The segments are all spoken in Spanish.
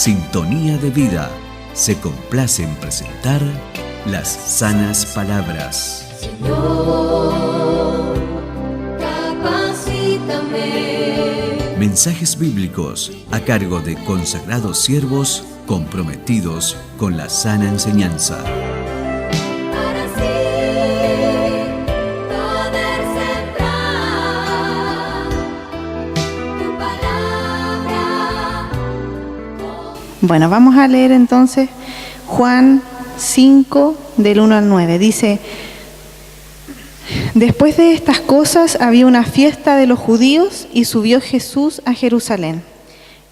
Sintonía de Vida se complace en presentar las sanas palabras. Señor, capacítame. Mensajes bíblicos a cargo de consagrados siervos comprometidos con la sana enseñanza. Para así poder sembrar tu palabra. Bueno, vamos a leer entonces Juan 5, del 1 al 9. Dice: después de estas cosas había una fiesta de los judíos y subió Jesús a Jerusalén.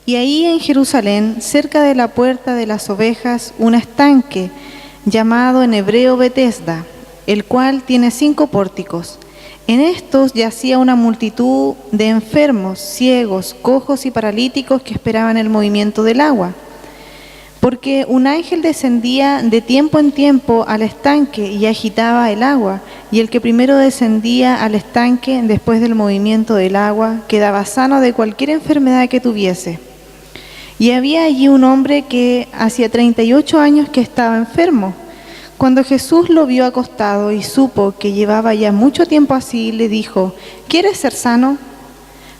Y ahí en Jerusalén, cerca de la puerta de las ovejas, un estanque llamado en hebreo Betesda, el cual tiene 5 pórticos. En estos yacía una multitud de enfermos, ciegos, cojos y paralíticos que esperaban el movimiento del agua. Porque un ángel descendía de tiempo en tiempo al estanque y agitaba el agua, y el que primero descendía al estanque después del movimiento del agua quedaba sano de cualquier enfermedad que tuviese. Y había allí un hombre que hacía 38 años que estaba enfermo. Cuando Jesús lo vio acostado y supo que llevaba ya mucho tiempo así, le dijo: ¿quieres ser sano?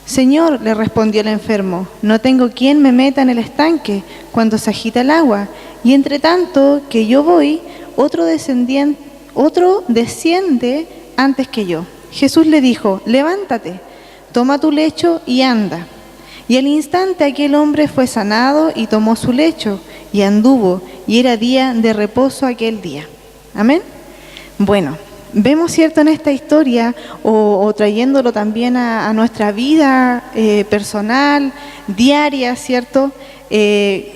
Señor, le respondió el enfermo, no tengo quien me meta en el estanque cuando se agita el agua, y entre tanto que yo voy, otro desciende antes que yo. Jesús le dijo: levántate, toma tu lecho y anda. Y al instante aquel hombre fue sanado y tomó su lecho y anduvo, y era día de reposo aquel día. Amén. Bueno, vemos, ¿cierto?, en esta historia, o trayéndolo también a nuestra vida personal, diaria, ¿cierto?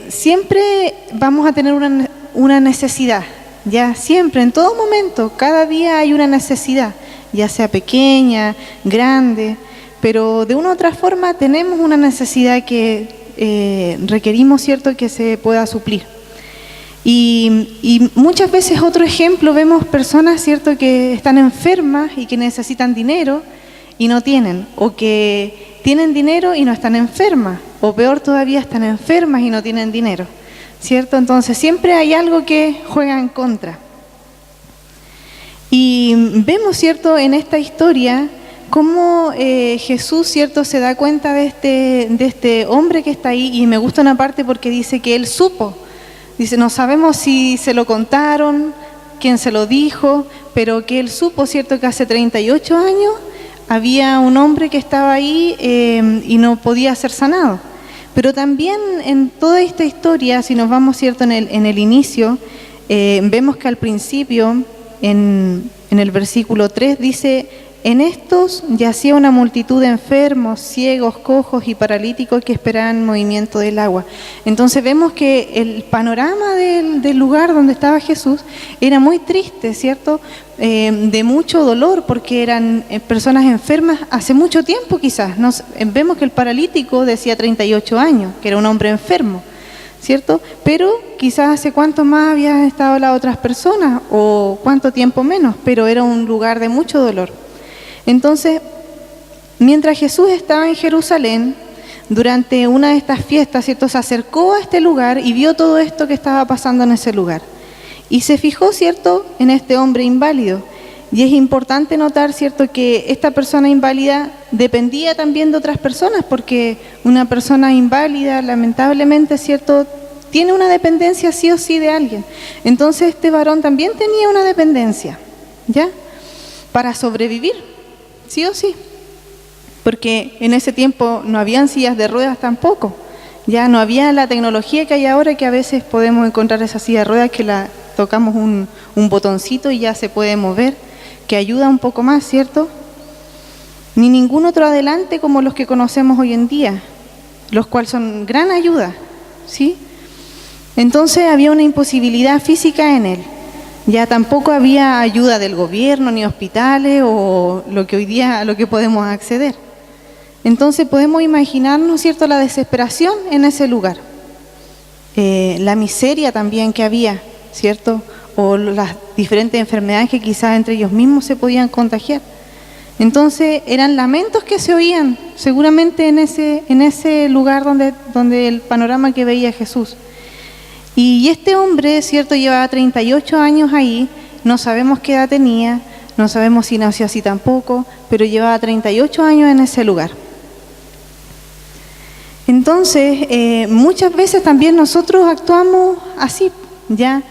Siempre vamos a tener una necesidad, ya siempre, en todo momento, cada día hay una necesidad, ya sea pequeña, grande, pero de una u otra forma tenemos una necesidad que requerimos, ¿cierto?, que se pueda suplir. Y muchas veces, otro ejemplo, vemos personas, ¿cierto?, que están enfermas y que necesitan dinero y no tienen, o que tienen dinero y no están enfermas, o peor todavía, están enfermas y no tienen dinero, ¿cierto? Entonces siempre hay algo que juega en contra. Y vemos, ¿cierto?, en esta historia cómo Jesús, ¿cierto?, se da cuenta de este hombre que está ahí, y me gusta una parte porque dice que él supo. Dice, no sabemos si se lo contaron, quién se lo dijo, pero que él supo, ¿cierto?, que hace 38 años había un hombre que estaba ahí y no podía ser sanado. Pero también en toda esta historia, si nos vamos, ¿cierto?, en el inicio, vemos que al principio, en el versículo 3, dice: en estos yacía una multitud de enfermos, ciegos, cojos y paralíticos que esperaban el movimiento del agua. Entonces vemos que el panorama del lugar donde estaba Jesús era muy triste, ¿cierto? De mucho dolor, porque eran personas enfermas hace mucho tiempo quizás. Vemos que el paralítico decía 38 años, que era un hombre enfermo, ¿cierto? Pero quizás hace cuánto más habían estado las otras personas, o cuánto tiempo menos, pero era un lugar de mucho dolor. Entonces, mientras Jesús estaba en Jerusalén, durante una de estas fiestas, ¿cierto?, se acercó a este lugar y vio todo esto que estaba pasando en ese lugar. Y se fijó, ¿cierto?, en este hombre inválido. Y es importante notar, ¿cierto?, que esta persona inválida dependía también de otras personas, porque una persona inválida, lamentablemente, ¿cierto?, tiene una dependencia sí o sí de alguien. Entonces este varón también tenía una dependencia, ¿ya?, para sobrevivir. Sí o sí, porque en ese tiempo no habían sillas de ruedas tampoco, ya no había la tecnología que hay ahora, que a veces podemos encontrar esa silla de ruedas que la tocamos un botoncito y ya se puede mover, que ayuda un poco más, ¿cierto? Ni ningún otro adelante como los que conocemos hoy en día, los cuales son gran ayuda, ¿sí? Entonces había una imposibilidad física en él. Ya tampoco había ayuda del gobierno, ni hospitales, o lo que hoy día a lo que podemos acceder. Entonces podemos imaginarnos, ¿cierto?, la desesperación en ese lugar. La miseria también que había, ¿cierto? O las diferentes enfermedades que quizás entre ellos mismos se podían contagiar. Entonces eran lamentos que se oían seguramente en ese lugar donde el panorama que veía Jesús. Y este hombre, cierto, llevaba 38 años ahí, no sabemos qué edad tenía, no sabemos si nació así tampoco, pero llevaba 38 años en ese lugar. Entonces, muchas veces también nosotros actuamos así, ya,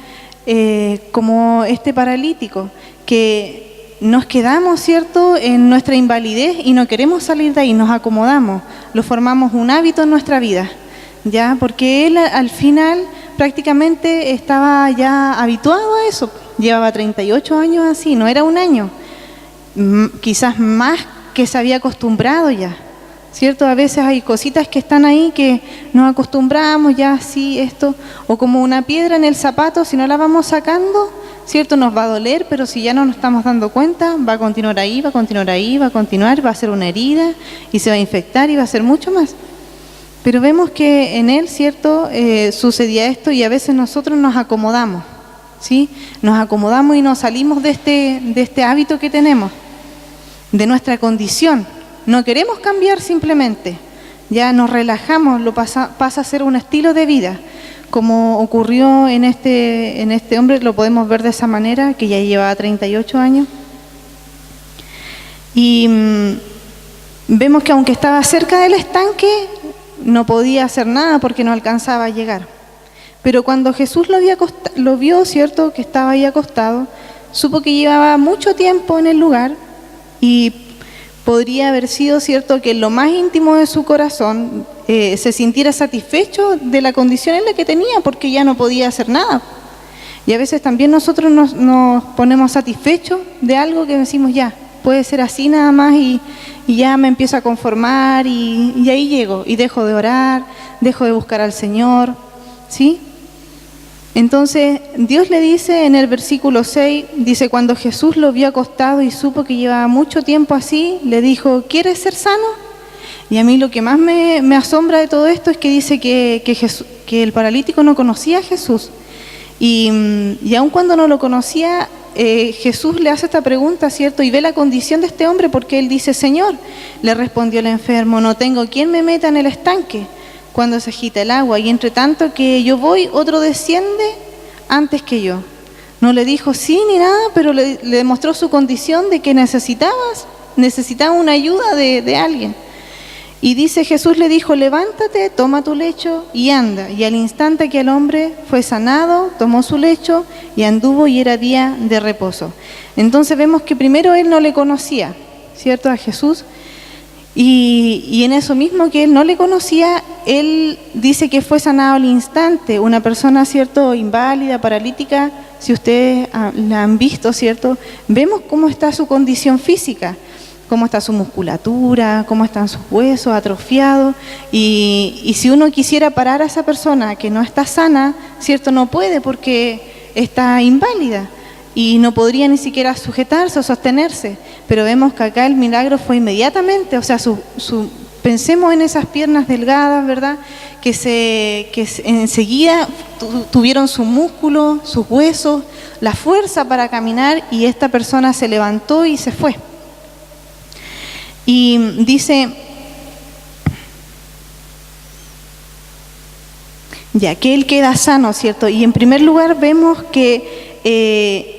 como este paralítico, que nos quedamos, ¿cierto?, en nuestra invalidez y no queremos salir de ahí, nos acomodamos, lo formamos un hábito en nuestra vida, ya, porque él al final prácticamente estaba ya habituado a eso, llevaba 38 años así, no era un año, quizás más que se había acostumbrado ya, ¿cierto? A veces hay cositas que están ahí que nos acostumbramos ya así, esto, o como una piedra en el zapato, si no la vamos sacando, ¿cierto? Nos va a doler, pero si ya no nos estamos dando cuenta, va a continuar ahí, va a continuar ahí, va a continuar, va a ser una herida y se va a infectar y va a ser mucho más. Pero vemos que en él, ¿cierto? Sucedía esto y a veces nosotros nos acomodamos, ¿sí? Nos acomodamos y nos salimos de este hábito que tenemos, de nuestra condición. No queremos cambiar simplemente, ya nos relajamos, pasa a ser un estilo de vida. Como ocurrió en este hombre, lo podemos ver de esa manera, que ya llevaba 38 años. Y vemos que aunque estaba cerca del estanque, no podía hacer nada porque no alcanzaba a llegar. Pero cuando Jesús lo vio, ¿cierto?, que estaba ahí acostado, supo que llevaba mucho tiempo en el lugar y podría haber sido, ¿cierto?, que en lo más íntimo de su corazón se sintiera satisfecho de la condición en la que tenía, porque ya no podía hacer nada. Y a veces también nosotros nos ponemos satisfechos de algo que decimos, ya, puede ser así nada más y ya me empiezo a conformar y ahí llego y dejo de orar, dejo de buscar al Señor, ¿sí? Entonces Dios le dice en el versículo 6, dice, cuando Jesús lo vio acostado y supo que llevaba mucho tiempo así, le dijo, ¿quieres ser sano? Y a mí lo que más me asombra de todo esto es que dice que el paralítico no conocía a Jesús. Y aun cuando no lo conocía, Jesús le hace esta pregunta, ¿cierto? Y ve la condición de este hombre porque él dice, Señor, le respondió el enfermo, no tengo quien me meta en el estanque cuando se agita el agua, y entre tanto que yo voy, otro desciende antes que yo. No le dijo sí ni nada, pero le demostró su condición de que necesitaba una ayuda de alguien. Y dice, Jesús le dijo, levántate, toma tu lecho y anda. Y al instante que el hombre fue sanado, tomó su lecho y anduvo, y era día de reposo. Entonces vemos que primero él no le conocía, ¿cierto?, a Jesús. Y en eso mismo que él no le conocía, él dice que fue sanado al instante. Una persona, ¿cierto?, inválida, paralítica, si ustedes la han visto, ¿cierto?, vemos cómo está su condición física, cómo está su musculatura, cómo están sus huesos atrofiados, y si uno quisiera parar a esa persona que no está sana, ¿cierto?, no puede porque está inválida y no podría ni siquiera sujetarse o sostenerse. Pero vemos que acá el milagro fue inmediatamente, o sea, pensemos en esas piernas delgadas, ¿verdad?, que enseguida tuvieron su músculo, sus huesos, la fuerza para caminar, y esta persona se levantó y se fue. Y dice, ya que él queda sano, ¿cierto? Y en primer lugar vemos que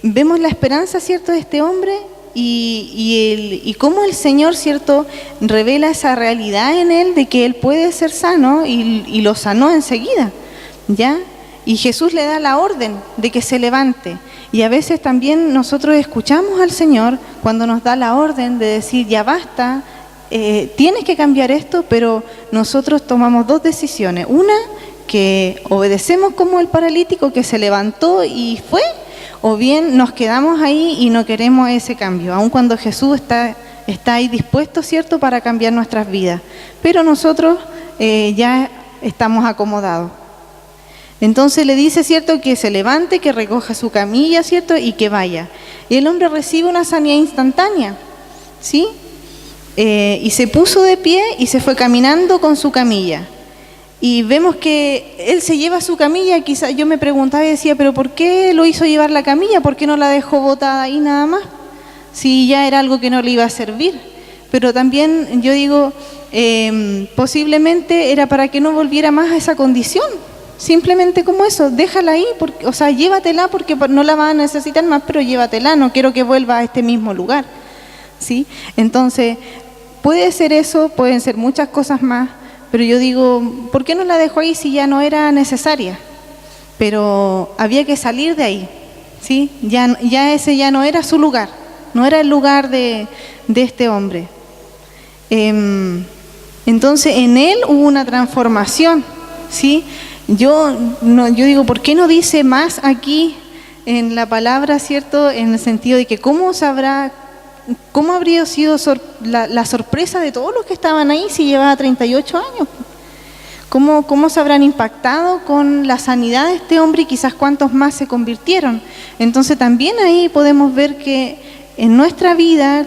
vemos la esperanza, ¿cierto?, de este hombre y cómo el Señor, ¿cierto?, revela esa realidad en él de que él puede ser sano, y lo sanó enseguida, ¿ya? Y Jesús le da la orden de que se levante. Y a veces también nosotros escuchamos al Señor cuando nos da la orden de decir, ya basta, tienes que cambiar esto, pero nosotros tomamos dos decisiones. Una, que obedecemos como el paralítico que se levantó y fue, o bien nos quedamos ahí y no queremos ese cambio, aun cuando Jesús está ahí dispuesto, ¿cierto?, para cambiar nuestras vidas. Pero nosotros ya estamos acomodados. Entonces le dice, ¿cierto?, que se levante, que recoja su camilla, ¿cierto?, y que vaya. Y el hombre recibe una sanidad instantánea, ¿sí? Y se puso de pie y se fue caminando con su camilla. Y vemos que él se lleva su camilla. Quizás yo me preguntaba y decía, ¿pero por qué lo hizo llevar la camilla? ¿Por qué no la dejó botada ahí nada más? si ya era algo que no le iba a servir. Pero también yo digo, posiblemente era para que no volviera más a esa condición. Simplemente como eso, déjala ahí, porque, o sea, llévatela porque no la vas a necesitar más, pero llévatela, no quiero que vuelva a este mismo lugar, ¿sí? Entonces, puede ser eso, pueden ser muchas cosas más, pero yo digo, ¿por qué no la dejó ahí si ya no era necesaria? Pero había que salir de ahí, ¿sí? Ya ese ya no era su lugar, no era el lugar de este hombre. Entonces, en él hubo una transformación, ¿sí? Yo digo, ¿por qué no dice más aquí en la palabra, cierto? En el sentido de que cómo habría sido la sorpresa de todos los que estaban ahí si llevaba 38 años. ¿Cómo se habrán impactado con la sanidad de este hombre y quizás cuántos más se convirtieron? Entonces también ahí podemos ver que en nuestra vida,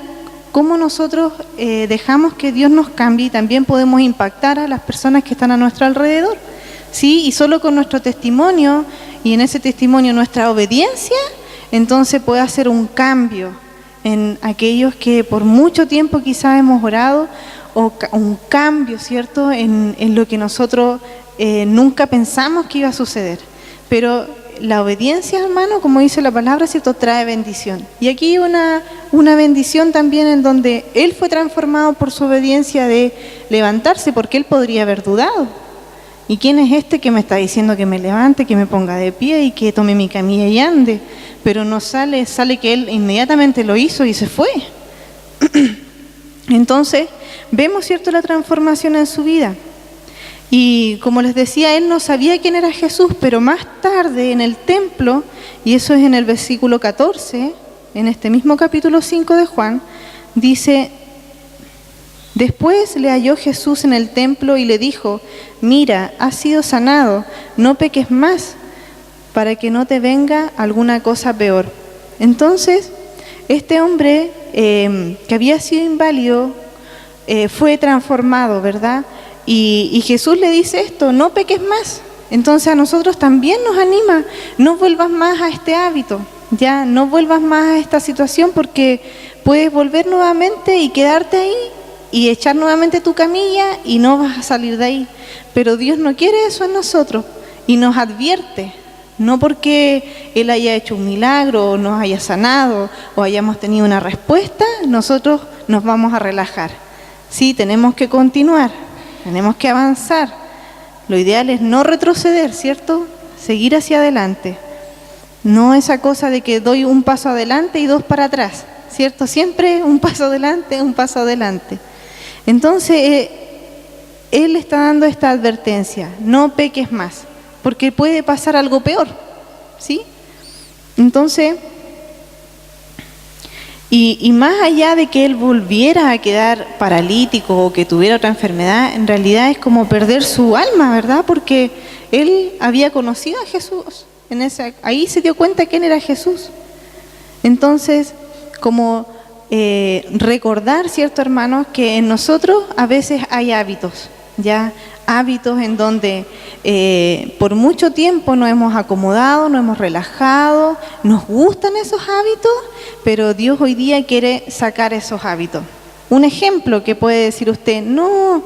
cómo nosotros dejamos que Dios nos cambie y también podemos impactar a las personas que están a nuestro alrededor. ¿Sí? Y solo con nuestro testimonio y en ese testimonio nuestra obediencia, entonces puede hacer un cambio en aquellos que por mucho tiempo quizás hemos orado, o un cambio, ¿cierto?, en lo que nosotros nunca pensamos que iba a suceder. Pero la obediencia, hermano, como dice la palabra, ¿cierto?, trae bendición. Y aquí una bendición también en donde él fue transformado por su obediencia de levantarse, porque él podría haber dudado. ¿Y quién es este que me está diciendo que me levante, que me ponga de pie y que tome mi camilla y ande? Pero no sale que él inmediatamente lo hizo y se fue. Entonces, vemos, ¿cierto?, la transformación en su vida. Y como les decía, él no sabía quién era Jesús, pero más tarde en el templo, y eso es en el versículo 14, en este mismo capítulo 5 de Juan, dice: después le halló Jesús en el templo y le dijo: mira, has sido sanado, no peques más, para que no te venga alguna cosa peor. Entonces, este hombre que había sido inválido fue transformado, ¿verdad? Y Jesús le dice esto: no peques más. Entonces a nosotros también nos anima: no vuelvas más a este hábito, ya no vuelvas más a esta situación, porque puedes volver nuevamente y quedarte ahí y echar nuevamente tu camilla y no vas a salir de ahí. Pero Dios no quiere eso en nosotros y nos advierte, no porque Él haya hecho un milagro o nos haya sanado o hayamos tenido una respuesta, nosotros nos vamos a relajar. Sí, tenemos que continuar, tenemos que avanzar. Lo ideal es no retroceder, ¿cierto? Seguir hacia adelante. No esa cosa de que doy un paso adelante y dos para atrás, ¿cierto? Siempre un paso adelante, un paso adelante. Entonces, Él está dando esta advertencia: no peques más, porque puede pasar algo peor, ¿sí? Entonces, y más allá de que él volviera a quedar paralítico o que tuviera otra enfermedad, en realidad es como perder su alma, ¿verdad? Porque él había conocido a Jesús, ahí se dio cuenta quién era Jesús. Entonces, como recordar, ¿cierto, hermanos?, que en nosotros a veces hay hábitos, ¿ya? Hábitos en donde por mucho tiempo nos hemos acomodado, nos hemos relajado, nos gustan esos hábitos, pero Dios hoy día quiere sacar esos hábitos. Un ejemplo que puede decir usted: no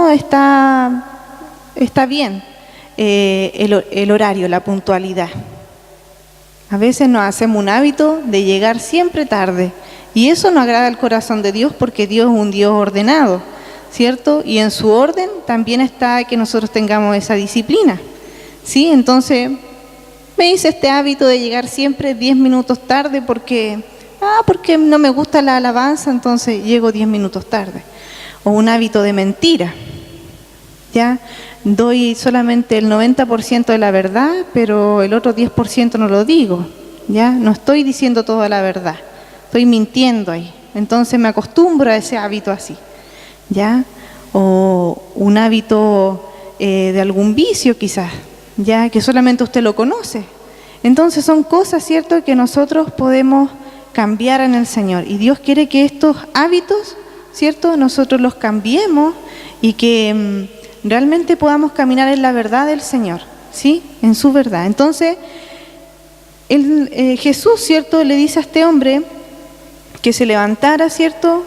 está bien el horario, la puntualidad. A veces nos hacemos un hábito de llegar siempre tarde y eso no agrada al corazón de Dios, porque Dios es un Dios ordenado, ¿cierto? Y en su orden también está que nosotros tengamos esa disciplina, ¿sí? Entonces, me hice este hábito de llegar siempre 10 minutos tarde porque no me gusta la alabanza, entonces llego 10 minutos tarde. O un hábito de mentira, ¿ya? Doy solamente el 90% de la verdad, pero el otro 10% no lo digo, ¿ya? No estoy diciendo toda la verdad, estoy mintiendo ahí. Entonces me acostumbro a ese hábito así, ¿ya? O un hábito de algún vicio quizás, ya, que solamente usted lo conoce. Entonces son cosas, ¿cierto?, que nosotros podemos cambiar en el Señor. Y Dios quiere que estos hábitos, ¿cierto?, nosotros los cambiemos y que realmente podamos caminar en la verdad del Señor, ¿sí?, en su verdad. Entonces, Jesús, ¿cierto?, le dice a este hombre: que se levantara, ¿cierto?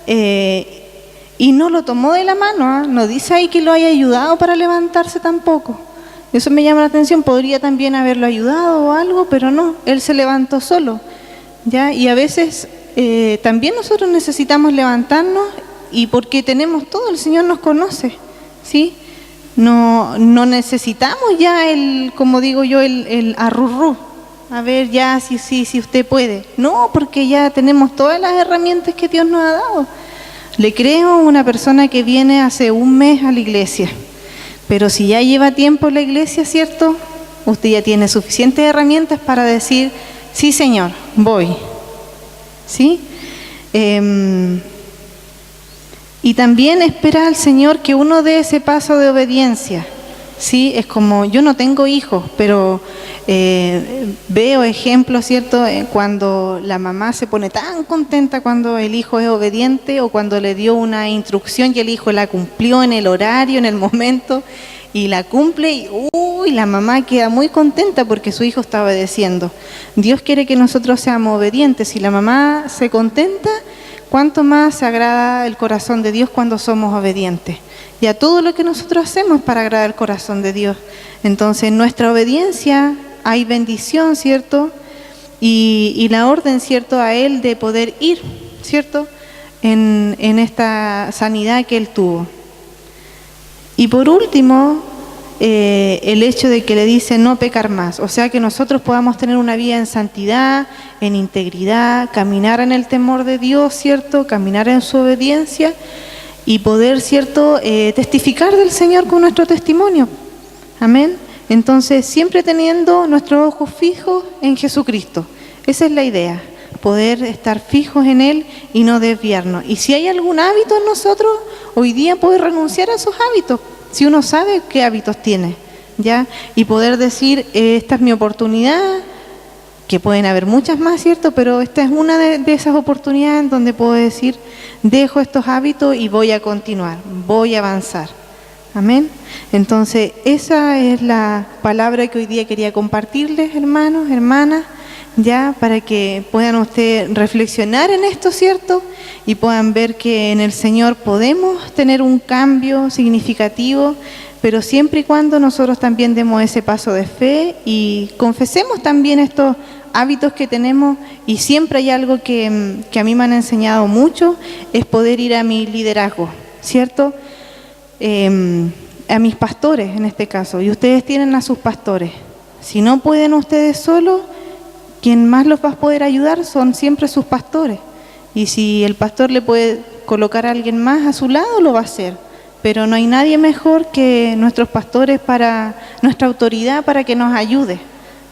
Y no lo tomó de la mano, ¿ah? No dice ahí que lo haya ayudado para levantarse tampoco. Eso me llama la atención, podría también haberlo ayudado o algo, pero no, él se levantó solo, ¿ya? Y a veces también nosotros necesitamos levantarnos, y porque tenemos todo, el Señor nos conoce, ¿sí? No necesitamos ya como digo yo, el arrurrú, a ver ya si usted puede. No, porque ya tenemos todas las herramientas que Dios nos ha dado. Le creo a una persona que viene hace un mes a la iglesia, pero si ya lleva tiempo en la iglesia, ¿cierto? Usted ya tiene suficientes herramientas para decir, sí Señor, voy, ¿sí? Y también espera al Señor que uno dé ese paso de obediencia, ¿sí? Es como, yo no tengo hijos, pero veo ejemplos, ¿cierto? Cuando la mamá se pone tan contenta cuando el hijo es obediente, o cuando le dio una instrucción y el hijo la cumplió en el horario, en el momento, y la cumple, y la mamá queda muy contenta porque su hijo está obedeciendo. Dios quiere que nosotros seamos obedientes. Si la mamá se contenta, ¿cuánto más se agrada el corazón de Dios cuando somos obedientes? Y a todo lo que nosotros hacemos para agradar el corazón de Dios. Entonces, en nuestra obediencia hay bendición, ¿cierto? Y la orden, ¿cierto?, a Él de poder ir, ¿cierto?, en esta sanidad que Él tuvo. Y por último, el hecho de que le dice no pecar más, o sea que nosotros podamos tener una vida en santidad, en integridad, caminar en el temor de Dios, ¿cierto?, caminar en su obediencia y poder, ¿cierto?, testificar del Señor con nuestro testimonio. Amén. Entonces, siempre teniendo nuestros ojos fijos en Jesucristo. Esa es la idea, poder estar fijos en Él y no desviarnos. Y si hay algún hábito en nosotros, hoy día poder renunciar a esos hábitos, si uno sabe qué hábitos tiene, ¿ya? Y poder decir, esta es mi oportunidad, que pueden haber muchas más, ¿cierto? Pero esta es una de esas oportunidades en donde puedo decir, dejo estos hábitos y voy a continuar, voy a avanzar. Amén. Entonces, esa es la palabra que hoy día quería compartirles, hermanos, hermanas, ya, para que puedan ustedes reflexionar en esto, ¿cierto? Y puedan ver que en el Señor podemos tener un cambio significativo, pero siempre y cuando nosotros también demos ese paso de fe y confesemos también estos hábitos que tenemos. Y siempre hay algo que a mí me han enseñado mucho, es poder ir a mi liderazgo, ¿cierto? A mis pastores en este caso, y ustedes tienen a sus pastores. Si no pueden ustedes solos, quien más los va a poder ayudar son siempre sus pastores. Y si el pastor le puede colocar a alguien más a su lado, lo va a hacer. Pero no hay nadie mejor que nuestros pastores, para nuestra autoridad, para que nos ayude,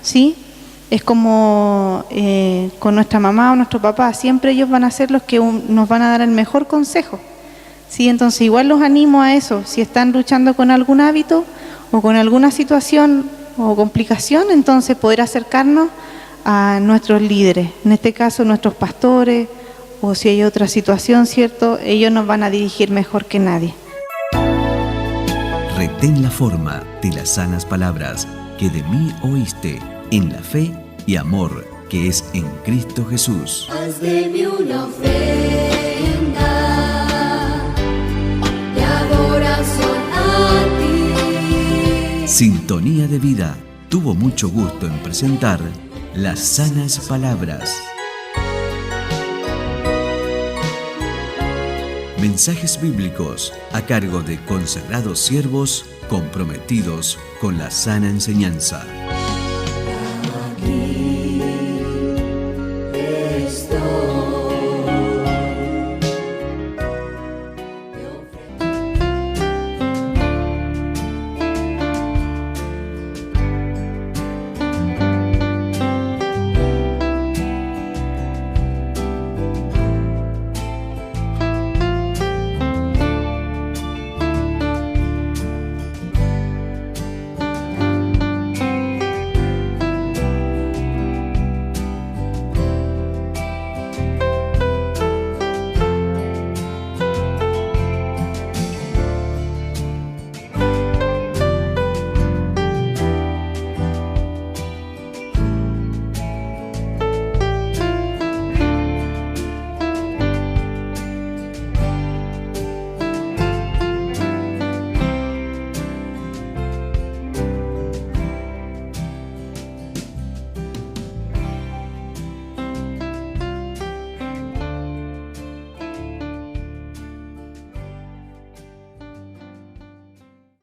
¿sí? Es como con nuestra mamá o nuestro papá, siempre ellos van a ser los que nos van a dar el mejor consejo, ¿sí? Entonces igual los animo a eso. Si están luchando con algún hábito o con alguna situación o complicación, entonces poder acercarnos a nuestros líderes, en este caso nuestros pastores, o si hay otra situación, ¿cierto? Ellos nos van a dirigir mejor que nadie. Retén la forma de las sanas palabras que de mí oíste, en la fe y amor que es en Cristo Jesús. Haz de mí una ofrenda de adoración a ti. Sintonía de Vida tuvo mucho gusto en presentar las sanas palabras. Mensajes bíblicos a cargo de consagrados siervos comprometidos con la sana enseñanza.